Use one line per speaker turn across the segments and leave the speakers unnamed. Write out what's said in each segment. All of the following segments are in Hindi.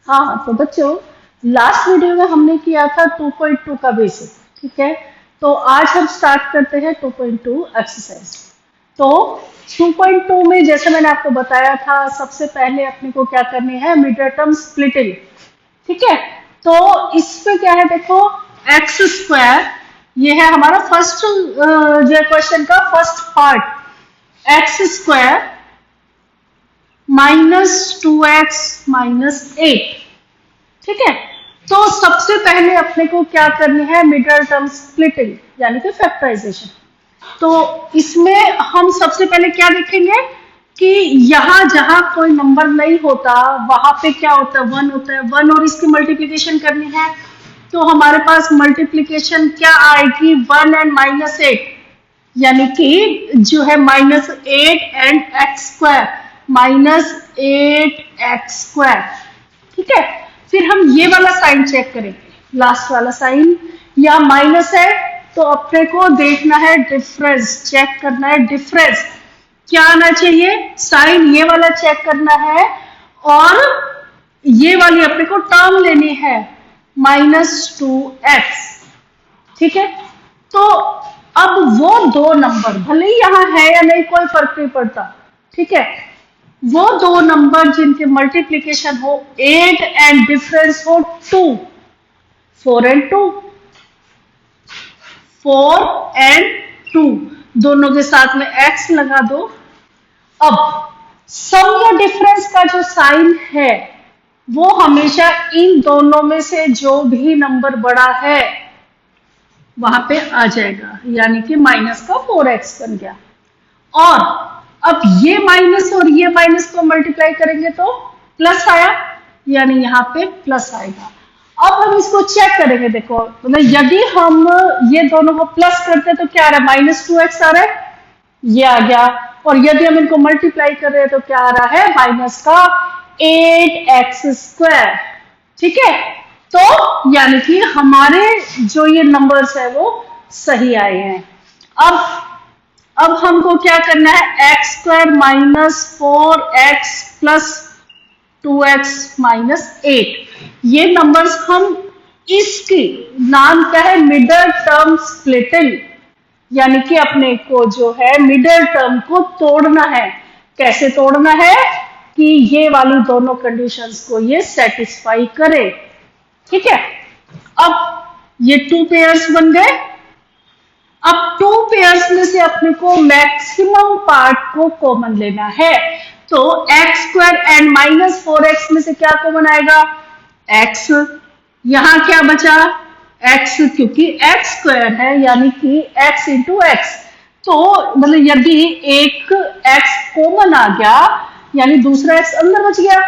हाँ तो बच्चों, लास्ट वीडियो में हमने किया था 2.2 का बेसिक, ठीक है। तो आज हम स्टार्ट करते हैं 2.2 एक्सरसाइज। तो 2.2 में जैसे मैंने आपको बताया था, सबसे पहले अपने को क्या करनी है, मिडल टर्म स्प्लिटिंग, ठीक है। तो इसमें क्या है, देखो एक्स स्क्वायर, ये है हमारा फर्स्ट जो क्वेश्चन का first part, x square -2x-8, ठीक है। तो सबसे पहले अपने को क्या करनी है, मिडल टर्म स्प्लिटिंग यानी कि फैक्टराइजेशन। तो इसमें हम सबसे पहले क्या देखेंगे कि यहाँ जहां कोई नंबर नहीं होता वहां पे क्या होता है, 1 होता है। 1 और इसकी मल्टीप्लीकेशन करनी है, तो हमारे पास मल्टीप्लीकेशन क्या आएगी, 1 एंड -8, यानी कि जो है -8 एंड x², -8x², ठीक है। फिर हम ये वाला साइन चेक करेंगे, लास्ट वाला साइन, या माइनस है तो अपने को देखना है डिफरेंस, चेक करना है डिफरेंस क्या आना चाहिए, साइन ये वाला चेक करना है, और ये वाली अपने को टर्म लेनी है -2x, ठीक है। तो अब वो दो नंबर भले ही यहां है या नहीं कोई फर्क नहीं पड़ता, ठीक है। वो दो नंबर जिनके मल्टीप्लीकेशन हो 8 एंड डिफरेंस हो 2, 4 एंड 2, 4 एंड 2, दोनों के साथ में x लगा दो। अब सम या डिफरेंस का जो साइन है वो हमेशा इन दोनों में से जो भी नंबर बड़ा है वहां पे आ जाएगा, यानी कि माइनस का 4x बन गया। और अब ये माइनस और ये माइनस को मल्टीप्लाई करेंगे तो प्लस आया, यानी यहाँ पे प्लस आएगा। अब हम इसको चेक करेंगे, देखो मतलब यदि हम ये दोनों को प्लस करते हैं तो क्या आ रहा है, -2x आ रहा है, ये आ गया। और यदि हम इनको मल्टीप्लाई कर रहे हैं तो क्या आ रहा है, माइनस का 8x², ठीक है। तो यानी कि हमारे जो ये नंबर्स है वो सही आए हैं। अब हमको क्या करना है, x² -4x + 2x -8, ये नंबर्स हम, इसकी नाम क्या है, मिडल टर्म स्प्लिटिंग, यानी कि अपने को जो है मिडल टर्म को तोड़ना है। कैसे तोड़ना है कि ये वाली दोनों कंडीशंस को ये सेटिस्फाई करे, ठीक है। अब ये 2 पेयर्स बन गए। अब 2 पेयर्स में से अपने को मैक्सिमम पार्ट को कॉमन लेना है। तो x² एंड -4x में से क्या कॉमन आएगा, x। यहां क्या बचा, x, क्योंकि x² है यानी कि x × x। तो मतलब यदि एक x कॉमन आ गया यानी दूसरा x अंदर बच गया,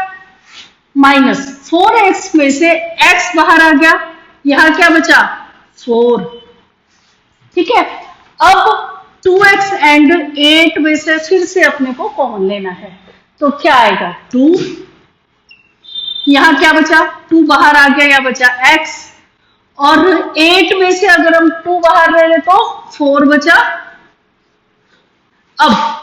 -4x में से x बाहर आ गया, यहां क्या बचा, 4, ठीक है। अब 2x एंड 8 में से फिर से अपने को कॉमन लेना है, तो क्या आएगा, 2, यहां क्या बचा, 2 बाहर आ गया, या बचा x। और 8 में से अगर हम 2 बाहर ले ले तो 4 बचा। अब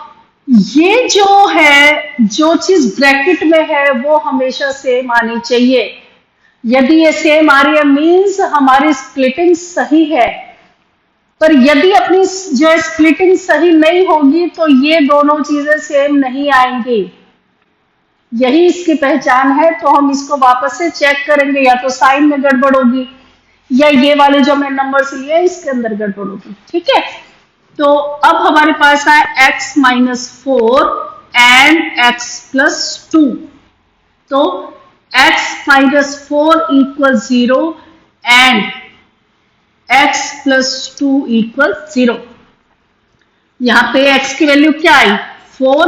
ये जो है, जो चीज ब्रैकेट में है वो हमेशा सेम आनी चाहिए। यदि ये सेम आ रही है मीन्स हमारी स्प्लिटिंग सही है, पर यदि अपनी जो स्प्लिटिंग सही नहीं होगी तो ये दोनों चीजें सेम नहीं आएंगी, यही इसकी पहचान है। तो हम इसको वापस से चेक करेंगे, या तो साइन में गड़बड़ होगी या ये वाले जो हमने नंबर्स लिए इसके अंदर गड़बड़ होगी, ठीक है। तो अब हमारे पास है x -4 एंड x + 2, तो x -4 = 0 एंड x + 2 = 0। यहां पे x की वैल्यू क्या आई, 4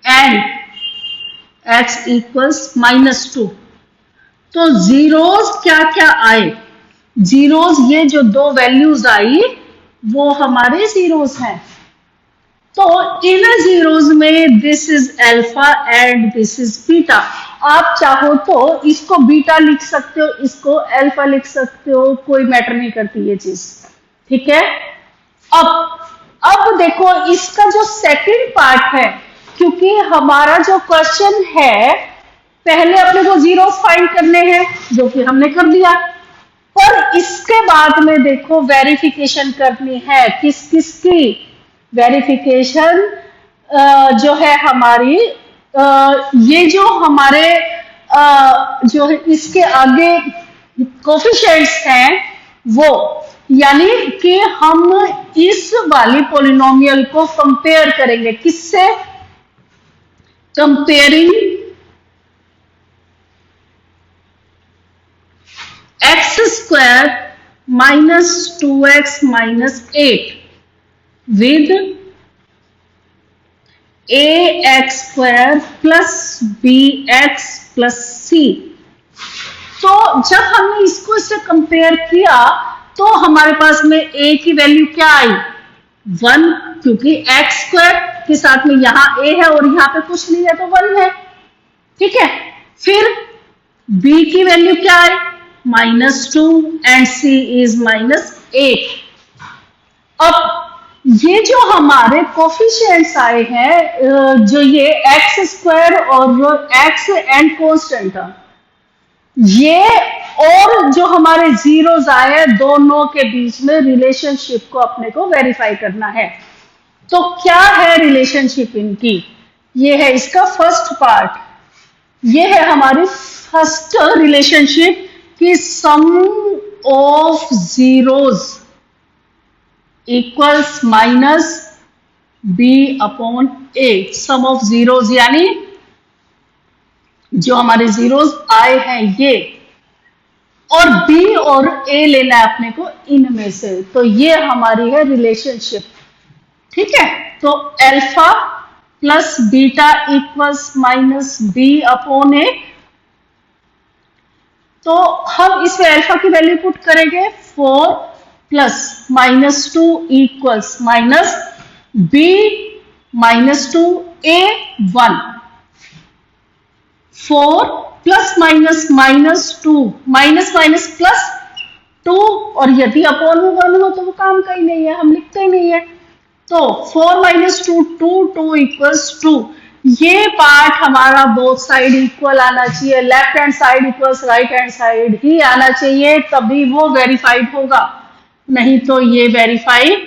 एंड x = -2। तो जीरोस क्या क्या आए, जीरोस ये जो दो वैल्यूज आई वो हमारे जीरोस हैं। तो इन जीरोस में this is alpha and this is beta. आप चाहो तो इसको बीटा लिख सकते हो, इसको अल्फा लिख सकते हो, कोई मैटर नहीं करती ये चीज, ठीक है। अब देखो इसका जो सेकंड पार्ट है, क्योंकि हमारा जो क्वेश्चन है पहले अपने को जीरो फाइंड करने हैं, जो कि हमने कर दिया, और इसके बाद में देखो वेरिफिकेशन करनी है। किस किस की वेरिफिकेशन? जो है हमारी ये जो हमारे जो है इसके आगे कोफिशिएंट्स हैं वो, यानी कि हम इस वाली पॉलिनोमियल को कंपेयर करेंगे। किससे? Comparing x square minus 2x minus 8 with ax square plus bx plus c। तो जब हमने इसको इससे कंपेयर किया तो हमारे पास में a की वैल्यू क्या आई? 1, क्योंकि x स्क्वायर के साथ में यहाँ a है और यहाँ पे कुछ नहीं है तो 1 है, ठीक है। फिर b की वैल्यू क्या आई? -2 एंड c इज -8। अब ये जो हमारे कोफिशिएंट्स आए हैं, जो ये एक्स स्क्वायर और एक्स एंड कांस्टेंट था, ये और जो हमारे जीरोस आए, दोनों के बीच में रिलेशनशिप को अपने को वेरीफाई करना है। तो क्या है रिलेशनशिप इनकी? ये है इसका फर्स्ट पार्ट। ये है हमारी फर्स्ट रिलेशनशिप कि sum of zeros equals minus B upon A. Sum of zeros यानी जो हमारे जीरोस आए हैं ये, और बी और ए लेना है अपने को इनमें से। तो ये हमारी है रिलेशनशिप, ठीक है। तो alpha plus beta equals minus B upon A. तो हम इसमें अल्फा की वैल्यू पुट करेंगे 4 plus -2 equals minus B -2 A 1। 4 plus minus -2 minus minus plus 2, और यदि अपॉन में 1 हो तो वो काम का ही नहीं है, हम लिखते ही नहीं है। तो 4 - 2 2 2 इक्वल्स 2। ये पार्ट हमारा बोथ साइड इक्वल आना चाहिए, left hand side equals right hand side ही आना चाहिए, तभी वो वेरीफाइड होगा, नहीं तो ये वेरीफाइड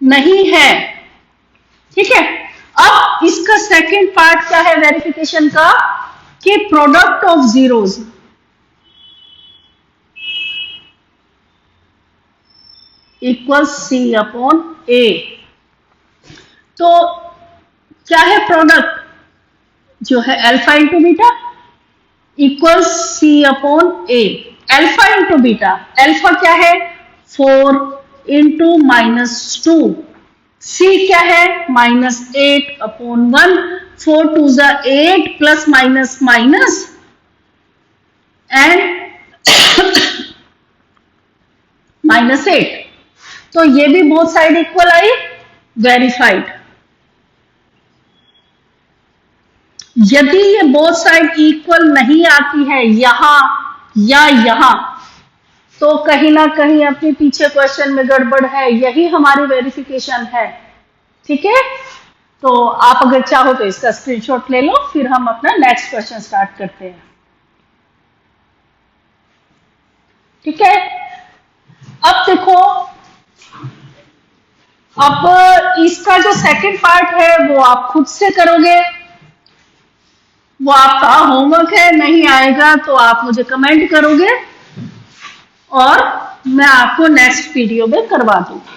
नहीं है, ठीक है। अब इसका सेकंड पार्ट क्या है वेरिफिकेशन का? कि product of zeros equal C upon A. तो क्या है प्रोडक्ट? जो है alpha into beta equal C upon A. Alpha into beta, alpha क्या है? 4 इंटू -2, सी क्या है? -8 अपॉन 1। 4 2 ज़ा 8 प्लस माइनस माइनस एंड -8। तो ये भी बोथ साइड इक्वल आई, वेरीफाइड। यदि ये बोथ साइड इक्वल नहीं आती है यहां या यहां, तो कहीं ना कहीं अपने पीछे क्वेश्चन में गड़बड़ है। यही हमारी वेरिफिकेशन है, ठीक है। तो आप अगर चाहो तो इसका स्क्रीनशॉट ले लो, फिर हम अपना नेक्स्ट क्वेश्चन स्टार्ट करते हैं, ठीक है। अब देखो, अब इसका जो सेकंड पार्ट है वो आप खुद से करोगे, वो आपका होमवर्क है। नहीं आएगा तो आप मुझे कमेंट करोगे और मैं आपको नेक्स्ट वीडियो में करवा दूंगी।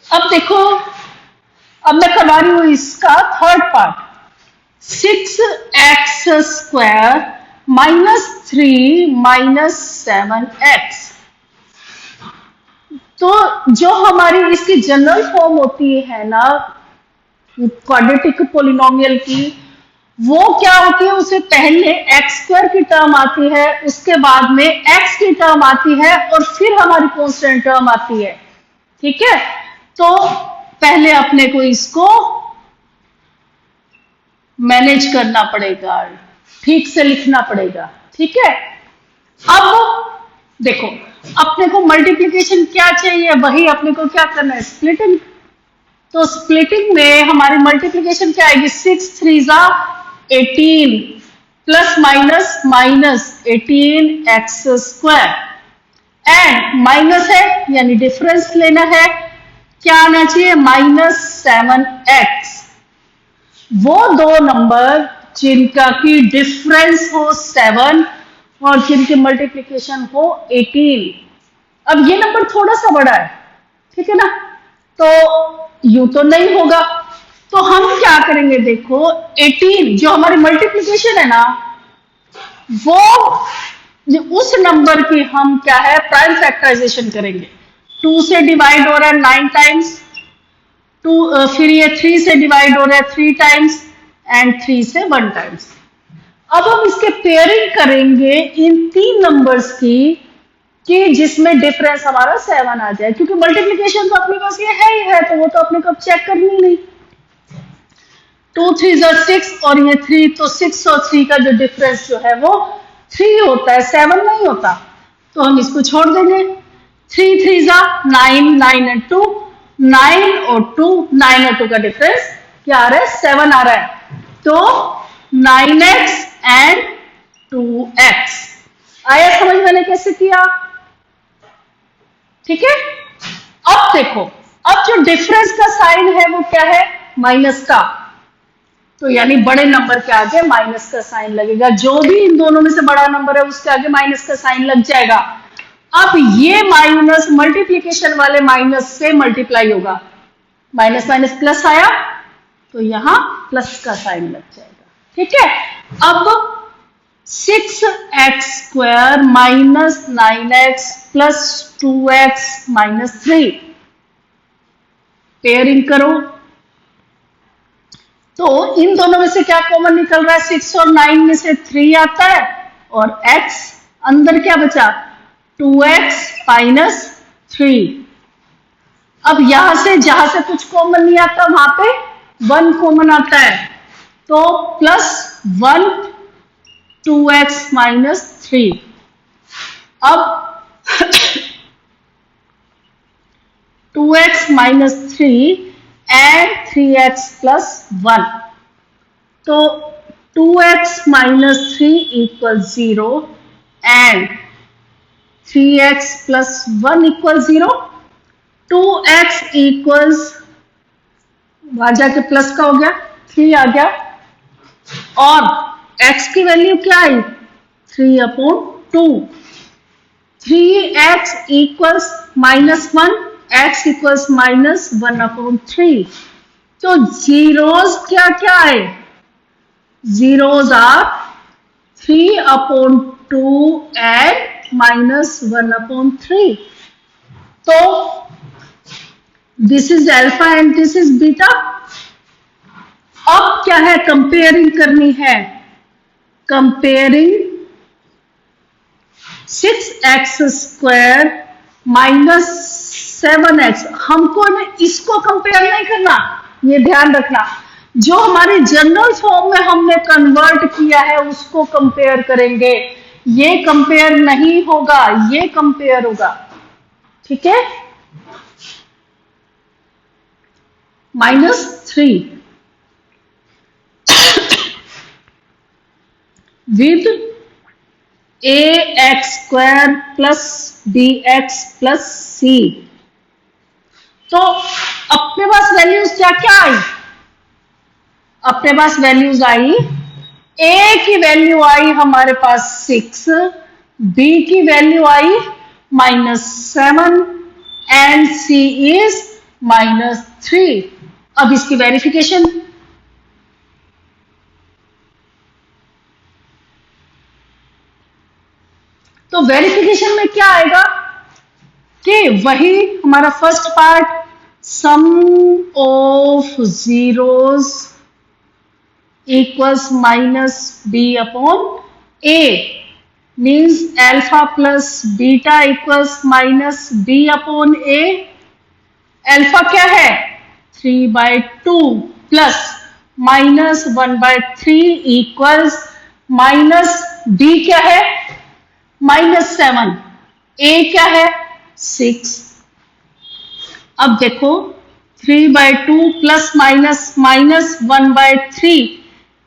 अब देखो, अब मैं करवा रही हूं इसका third part. 6x square -3 -7x। तो जो हमारी इसकी जनरल फॉर्म होती है ना क्वाड्रेटिक पॉलिनोमियल की, वो क्या होती है? उससे पहले एक्स स्क्वायर की टर्म आती है, उसके बाद में एक्स की टर्म आती है और फिर हमारी कांस्टेंट टर्म आती है, ठीक है। तो पहले अपने को इसको मैनेज करना पड़ेगा, ठीक से लिखना पड़ेगा, ठीक है। अब देखो, अपने को मल्टीप्लिकेशन क्या चाहिए? वही अपने को क्या करना है? स्प्लिटिंग। तो स्प्लिटिंग में हमारी मल्टीप्लीकेशन क्या आएगी, 6 3 जा 18 plus minus minus 18x², and minus है यानी डिफरेंस लेना है, क्या आना चाहिए, -7x। वो दो नंबर जिनका की डिफरेंस हो 7 और जिनकी मल्टीप्लीकेशन हो 18। अब ये नंबर थोड़ा सा बड़ा है, ठीक है ना, तो यूं तो नहीं होगा, तो हम क्या करेंगे, देखो 18 जो हमारी मल्टीप्लीकेशन है ना, वो उस नंबर की हम क्या है प्राइम फैक्टराइजेशन करेंगे। 2 से डिवाइड हो रहा है 9 टाइम्स, 2 फिर ये 3 से डिवाइड हो रहा है 3 टाइम्स एंड 3 से 1 टाइम्स। अब हम इसके पेयरिंग करेंगे इन 3 नंबर्स की कि जिसमें डिफरेंस हमारा 7 आ जाए, क्योंकि मल्टीप्लीकेशन तो अपने पास ये है ही है, तो वो तो अपने को चेक करनी नहीं। 2 3 जा 6 और ये 3, तो 6 और 3 का जो डिफरेंस जो है वो 3 होता है, 7 नहीं होता, तो हम इसको छोड़ देंगे। 3 3 जा 9, 9 और 2, 9 और 2, 9 और 2 का डिफरेंस क्या आ रहा है, 7 आ रहा है, तो 9x एंड 2x आया समझ, मैंने कैसे किया, ठीक है। अब देखो, अब जो डिफरेंस का साइन है वो क्या है, माइनस का, तो यानी बड़े नंबर के आगे माइनस का साइन लगेगा, जो भी इन दोनों में से बड़ा नंबर है उसके आगे माइनस का साइन लग जाएगा। अब ये माइनस मल्टीप्लीकेशन वाले माइनस से मल्टीप्लाई होगा, माइनस माइनस प्लस आया तो यहां प्लस का साइन लग जाएगा, ठीक है। अब 6x² minus 9x plus 2x minus 3 pairing करो, तो इन दोनों में से क्या कॉमन निकल रहा है, 6 और 9 में से 3 आता है और x अंदर क्या बचा, 2x माइनस 3। अब यहां से जहां से कुछ कॉमन नहीं आता वहां पे 1 कॉमन आता है, तो +1 2x माइनस 3। अब 2x minus 3 and 3x plus 1, तो 2x minus 3 equal 0 and 3x plus 1 equal 0। 2x equals वहां जाके प्लस का हो गया, 3 आ गया, और x की वैल्यू क्या आई, 3/2। 3x equals -1, x equals -1/3। तो जीरोस क्या क्या आए, जीरोस आर 3/2 एंड -1/3। तो this is alpha and this is beta. अब क्या है, कंपेयरिंग करनी है, कंपेयरिंग 6x² माइनस 7x। हमको ना इसको कंपेयर नहीं करना, ये ध्यान रखना, जो हमारे जनरल फॉर्म में हमने कन्वर्ट किया है उसको कंपेयर करेंगे, ये कंपेयर नहीं होगा, ये कंपेयर होगा, ठीक है। -3 with ax² plus bx plus c। तो अपने पास वैल्यूज क्या क्या आई, अपने पास वैल्यूज आई, a की वैल्यू आई हमारे पास 6, b की value I -7 and c is -3। अब इसकी वेरिफिकेशन, तो वेरिफिकेशन में क्या आएगा कि वही हमारा first part, sum of zeros equals -b/a means alpha plus beta equals -b/a। Alpha क्या है, 3/2 प्लस -1/3 इक्वल्स -b क्या है, -7, a क्या है 6। अब देखो 3/2 plus minus minus 1/3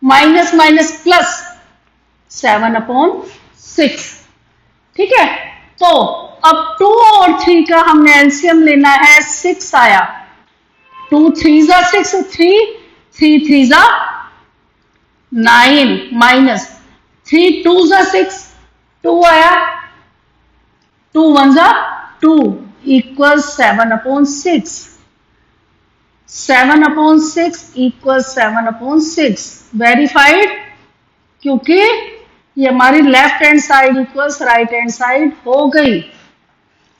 minus minus plus 7/6। ठीक है, तो अब 2 और 3 का हमने एलसीएम लेना है, 6 आया, 2 3 जा 6, 3 3 3 जा 9 माइनस 3 2 जा 6, 2 आया, 2 1 जा 2 इक्वल 7/6, 7/6 इक्वल 7/6 वेरीफाइड, क्योंकि ये हमारी left hand side equals right hand side हो गई।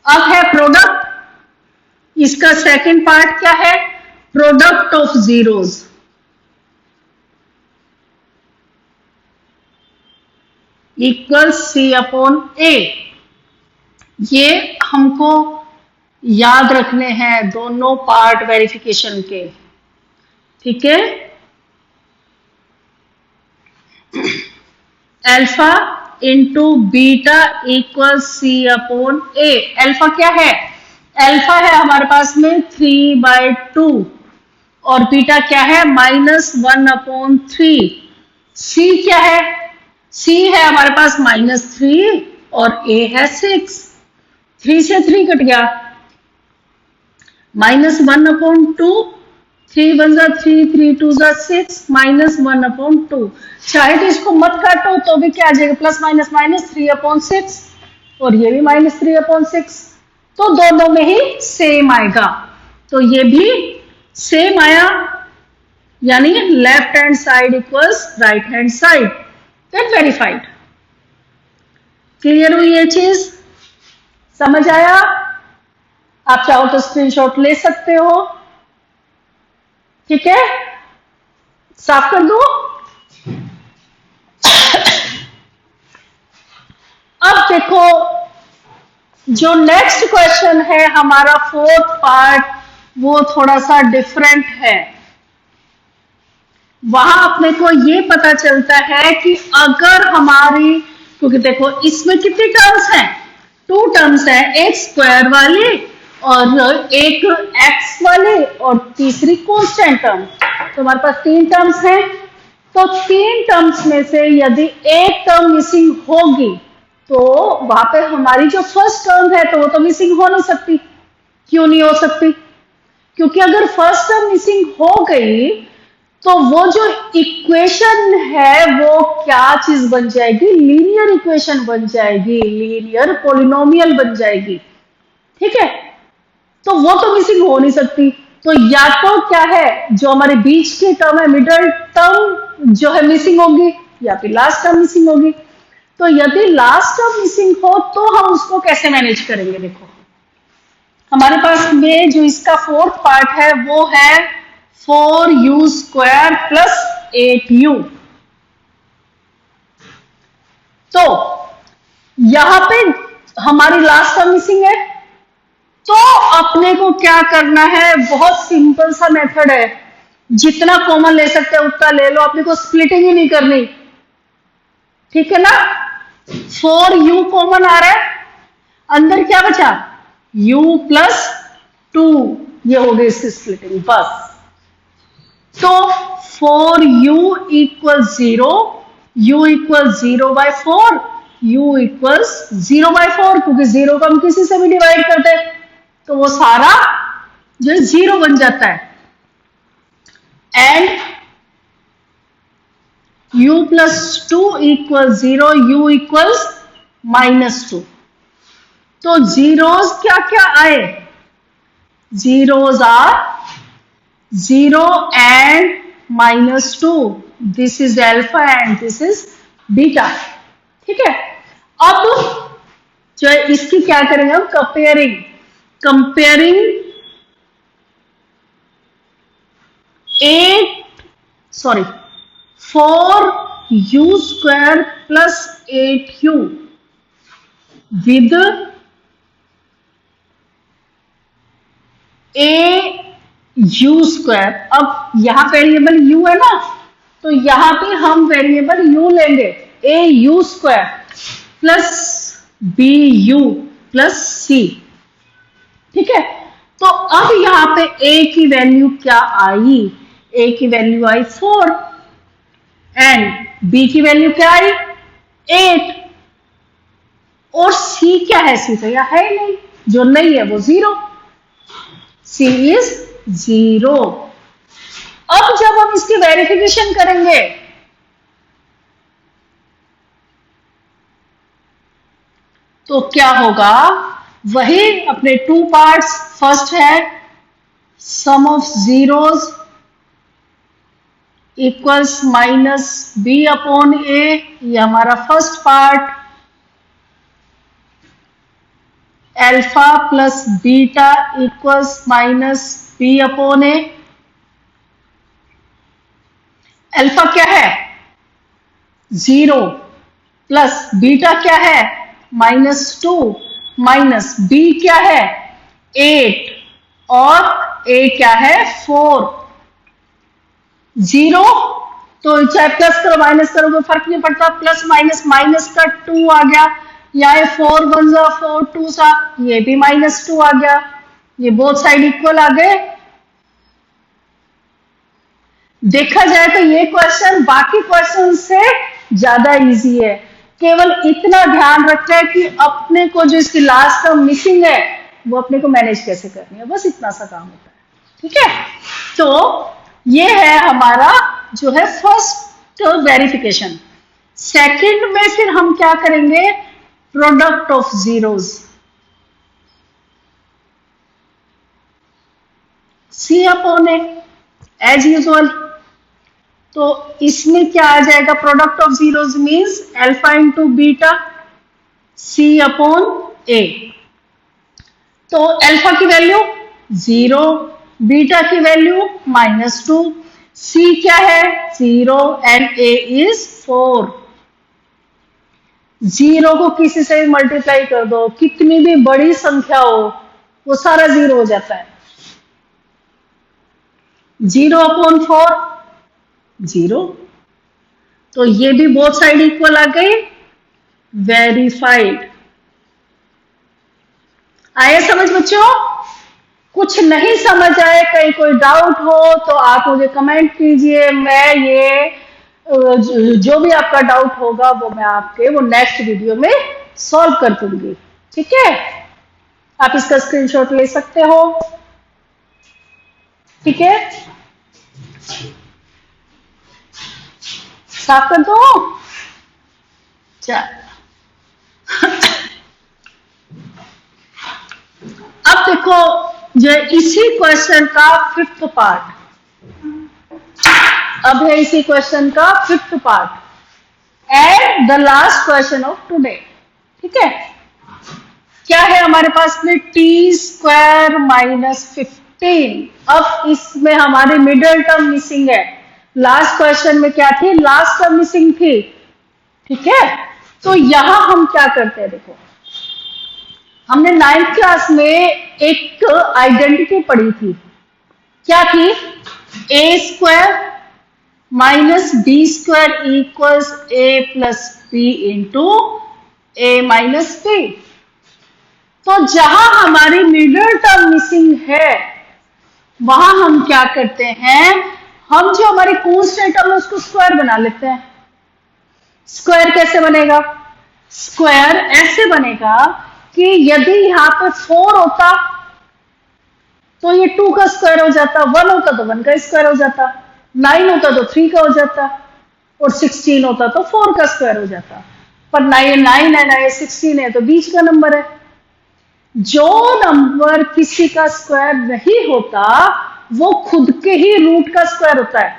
अब है प्रोडक्ट, इसका सेकंड पार्ट क्या है, product of zeros. Equal C/A, ये हमको याद रखने हैं दोनों पार्ट वेरिफिकेशन के। ठीक है, alpha into beta equal C/A। Alpha क्या है, अल्फा है हमारे पास में 3/2 और बीटा क्या है -1/3। सी क्या है, सी है हमारे पास -3 और ए है 6। 3 से 3 कट गया, -1/2, 3 1 जा 3, 3 2 जा 6, -1/2। चाहे तो इसको मत काटो तो भी क्या आ जाएगा, प्लस माइनस माइनस 3/6 और ये भी -3/6, तो दोनों में ही सेम आएगा। तो ये भी सेम आया, यानी left hand side equals right hand side, that verified. Clear हुई ये चीज, समझ आया? आप चाहो तो स्क्रीनशॉट ले सकते हो। ठीक है, साफ कर दो। अब देखो, जो नेक्स्ट क्वेश्चन है हमारा फोर्थ पार्ट, वो थोड़ा सा डिफरेंट है। वहां अपने को ये पता चलता है कि अगर हमारी, क्योंकि देखो इसमें कितनी टर्म्स हैं, 2 टर्म्स हैं, एक स्क्वायर वाली और एक एक्स वाले और तीसरी कांस्टेंट टर्म, तो हमारे पास 3 टर्म्स हैं। तो 3 टर्म्स में से यदि एक टर्म मिसिंग होगी तो वहां पे हमारी जो फर्स्ट टर्म है तो वो तो मिसिंग हो नहीं सकती। क्यों नहीं हो सकती? क्योंकि अगर फर्स्ट टर्म मिसिंग हो गई तो वो जो इक्वेशन है वो क्या चीज बन जाएगी, लीनियर इक्वेशन बन जाएगी, लीनियर पॉलिनोमियल बन जाएगी। ठीक है, तो वो तो मिसिंग हो नहीं सकती। तो या तो क्या है, जो हमारे बीच की टर्म है, मिडल टर्म जो है मिसिंग होगी, या फिर लास्ट टर्म मिसिंग होगी। तो यदि लास्ट टर्म मिसिंग हो तो हम उसको कैसे मैनेज करेंगे? देखो हमारे पास में जो इसका फोर्थ पार्ट है वो है 4u² प्लस 8u। तो यहां पे हमारी लास्ट टर्म मिसिंग है, तो अपने को क्या करना है, बहुत सिंपल सा मेथड है, जितना कॉमन ले सकते हैं उतना ले लो, अपने को स्प्लिटिंग ही नहीं करनी। ठीक है ना, 4u कॉमन आ रहा है, अंदर क्या बचा, u प्लस 2, ये हो गई इसकी स्प्लिटिंग बस। तो 4u equal 0, u equal 0/4, u equals 0/4, क्योंकि 0 को हम किसी से भी डिवाइड करते हैं तो वो सारा जो 0 बन जाता है। And u plus 2 equal 0, u equals -2। तो जीरोस क्या क्या आए, zeros are 0 and -2, this is alpha and this is beta. ठीक है, अब जो है इसकी क्या करेंगे हम, comparing 4u² plus 8u with au²। अब यहां वेरिएबल u है ना, तो यहां पे हम वेरिएबल u लेंगे, au² plus bu plus c। ठीक है, तो अब यहाँ पे a की वैल्यू क्या आई? a की वैल्यू आई 4 एंड b की वैल्यू क्या आई? 8। और c क्या है? c तो यहाँ है ही नहीं, जो नहीं है वो 0, c इज 0। अब जब हम इसकी वेरिफिकेशन करेंगे तो क्या होगा? वही अपने टू पार्ट्स, फर्स्ट है sum of zeros equals minus B upon A, ये हमारा first part, alpha plus beta equals minus B upon A. Alpha क्या है? 0 प्लस बीटा क्या है? -2 माइनस बी क्या है? 8 और ए क्या है? 4। 0 तो चाहे प्लस करो माइनस करो कोई फर्क नहीं पड़ता, प्लस माइनस माइनस का 2 आ गया, यहाँ 4 1 जा 4 2 सा, ये भी -2 आ गया, ये बोथ साइड इक्वल आ गए। देखा जाए तो ये क्वेश्चन बाकी क्वेश्चन से ज्यादा इजी है, केवल इतना ध्यान रखना है कि अपने को जो इसकी लास्ट टर्म मिसिंग है वो अपने को मैनेज कैसे करनी है, बस इतना सा काम होता है। ठीक है, तो ये है हमारा जो है फर्स्ट वेरिफिकेशन। सेकंड में फिर हम क्या करेंगे? Product of zeros, C upon A as usual. तो इसमें क्या आ जाएगा? Product of zeros means alpha into beta C upon A. तो अल्फा की वैल्यू 0, बीटा की वैल्यू -2, सी क्या है? 0 एंड ए इज 4। 0 को किसी से भी मल्टीप्लाई कर दो, कितनी भी बड़ी संख्या हो वो सारा 0 हो जाता है। 0 अपॉन 4 0, तो ये भी बोथ साइड इक्वल आ गई, वेरीफाइड। आए समझ बच्चों? कुछ नहीं समझ आए, कहीं कोई डाउट हो तो आप मुझे कमेंट कीजिए, मैं ये जो भी आपका डाउट होगा वो मैं आपके वो नेक्स्ट वीडियो में सॉल्व कर दूंगी। ठीक है, आप इसका स्क्रीनशॉट ले सकते हो। ठीक है, साफ कर दो। चल अब देखो जो इसी क्वेश्चन का 5th पार्ट, अब है इसी क्वेश्चन का 5th part and the last question of today. ठीक है, क्या है हमारे पास में? t² - 15। अब इसमें हमारी मिडिल टर्म मिसिंग है, लास्ट क्वेश्चन में क्या थी? लास्ट टर्म मिसिंग थी। ठीक है, तो यहां हम क्या करते हैं? देखो, हमने 9th क्लास में एक आइडेंटिटी पढ़ी थी, क्या थी? a² - b² equals a + b into a - b। तो जहां हमारी मिडिल टर्म मिसिंग है वहां हम क्या करते हैं? हम जो हमारी कांस्टेंट टर्म है उसको स्क्वायर बना लेते हैं। स्क्वायर कैसे बनेगा? स्क्वायर ऐसे बनेगा कि यदि यहां पे 4 होता तो ये 2 का स्क्वायर हो जाता, 1 होता तो 1 का स्क्वायर हो जाता, 9 होता तो 3 का हो जाता, और 16 होता तो 4 का स्क्वायर हो जाता। पर 9 है ना, ये 16 है, तो बीच का नंबर है। जो नंबर किसी का स्क्वायर नहीं होता वो खुद के ही रूट का स्क्वायर होता है।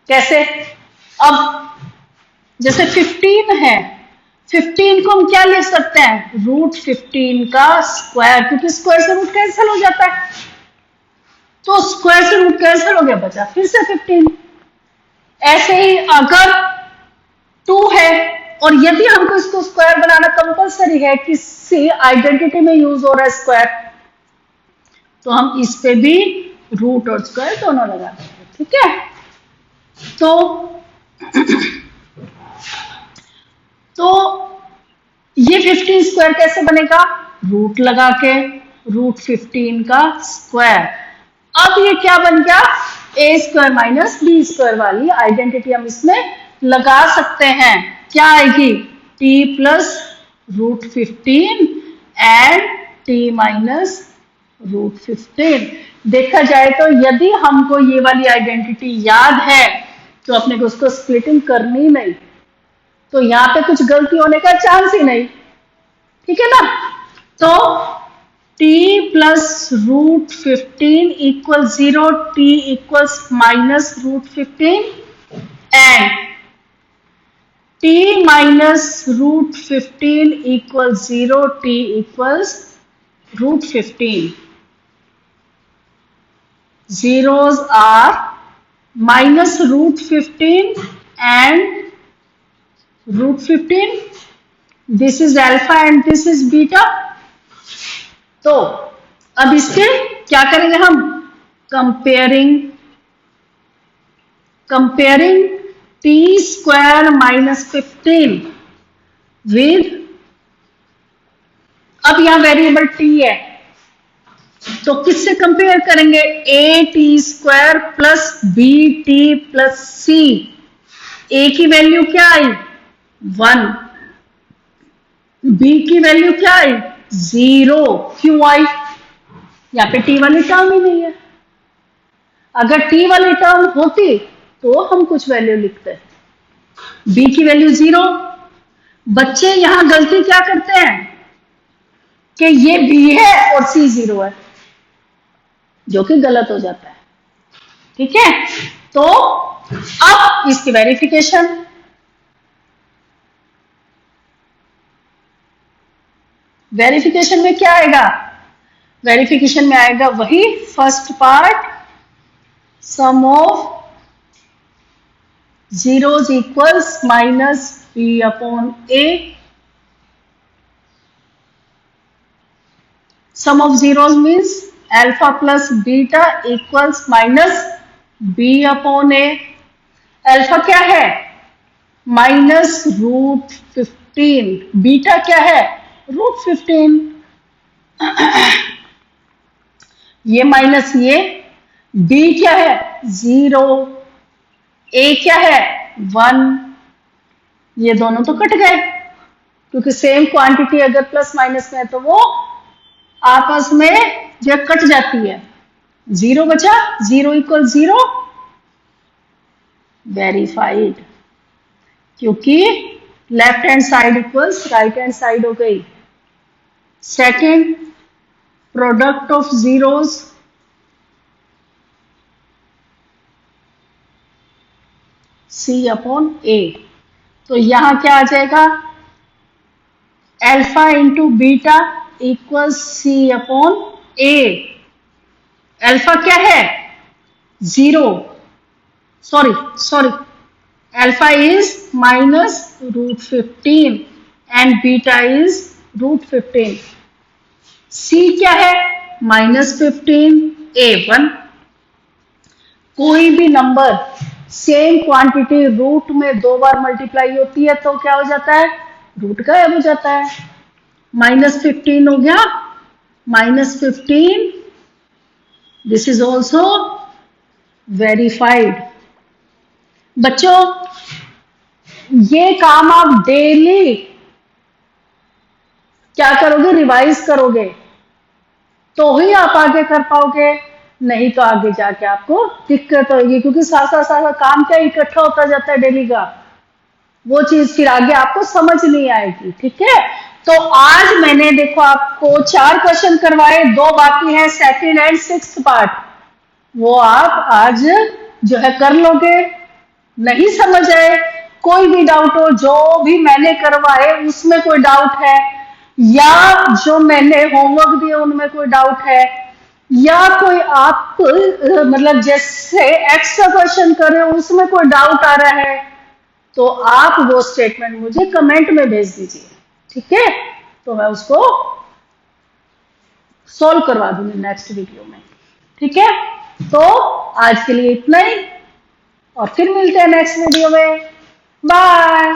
कैसे? अब जैसे 15 है, 15 को हम क्या ले सकते हैं? √15 का स्क्वायर, क्योंकि स्क्वायर से रूट कैंसिल हो जाता है, तो स्क्वायर से रूट कैंसिल हो गया, बचा फिर से 15। ऐसे ही अगर 2 है और यदि हमको इसको स्क्वायर बनाना कंपलसरी है, किसी आइडेंटिटी में यूज हो रहा है स्क्वायर, तो हम इस पे भी रूट और स्क्वायर दोनों लगा देंगे। ठीक है, तो ये 15 स्क्वायर कैसे बनेगा? रूट लगा के। √15 का स्क्वायर। अब ये क्या बन गया, ए स्क्वायर माइनस बी स्क्वायर वाली आइडेंटिटी हम इसमें लगा सकते हैं। क्या आएगी, t plus √15 and t minus √15। देखा जाए तो यदि हमको ये वाली आइडेंटिटी याद है तो अपने को उसको स्प्लिटिंग करनी नहीं, तो यहाँ पे कुछ गलती होने का चांस ही नहीं, ठीक है ना। तो t plus √15 equal 0, t equals minus √15 and t minus √15 equal 0, t equals √15। zeros are minus √15 and √15. This is alpha and this is beta. तो अब इसके क्या करेंगे हम, comparing t square minus 15 with, अब यहां वेरिएबल t है तो किससे कंपेयर करेंगे, A T square plus B T plus C. A की वैल्यू क्या आई, 1, बी की वैल्यू क्या आई, 0। क्यों आई, यहाँ पे टी वाली टर्म ही नहीं है। अगर टी वाली टर्म होती तो हम कुछ वैल्यू लिखते, बी की वैल्यू 0। बच्चे यहां गलती क्या करते हैं कि ये बी है और सी 0 है, जो कि गलत हो जाता है, ठीक है। तो अब इसकी वेरिफिकेशन में क्या आएगा, वेरिफिकेशन में आएगा वही first part, sum of zeros equals minus B upon A. Sum of zeros means alpha plus beta equals minus B upon A. Alpha क्या है, माइनस √15, बीटा क्या है, √15। ये माइनस ये, बी क्या है 0, ए क्या है 1। ये दोनों तो कट गए क्योंकि सेम क्वांटिटी अगर प्लस माइनस में है तो वो आपस में जो कट जाती है, 0 बचा, 0 इक्वल 0, वेरीफाइड, क्योंकि left hand side equals right hand side हो गई। Second, product of zeros C upon A, तो यहां क्या आ जाएगा, alpha into beta equals C upon A. Alpha क्या है 0, sorry alpha is minus √15 and beta is √15। C क्या है -15, A1। कोई भी नंबर सेम क्वांटिटी रूट में 2 बार मल्टीप्लाई होती है तो क्या हो जाता है, रूट गायब हो जाता है। -15 हो गया, -15, दिस इज ऑल्सो वेरीफाइड। बच्चों ये काम आप डेली क्या करोगे, रिवाइज करोगे तो ही आप आगे कर पाओगे, नहीं तो आगे जाके आपको दिक्कत होगी, क्योंकि साथ काम क्या इकट्ठा होता जाता है डेली का, वो चीज फिर आगे आपको समझ नहीं आएगी, ठीक है। तो आज मैंने देखो आपको 4 क्वेश्चन करवाए, 2 बाकी है, सेकंड एंड 6th पार्ट, वो आप आज जो है कर लोगे। नहीं समझ आए, कोई भी डाउट हो, जो भी मैंने करवाए उसमें कोई डाउट है, या जो मैंने होमवर्क दिए उनमें कोई डाउट है, या कोई आप मतलब जैसे एक्स्ट्रा क्वेश्चन कर रहे हो उसमें कोई डाउट आ रहा है, तो आप वो स्टेटमेंट मुझे कमेंट में भेज दीजिए, ठीक है। तो मैं उसको सॉल्व करवा दूंगी नेक्स्ट वीडियो में, ठीक है। तो आज के लिए इतना ही, और फिर मिलते हैं नेक्स्ट वीडियो में। बाय।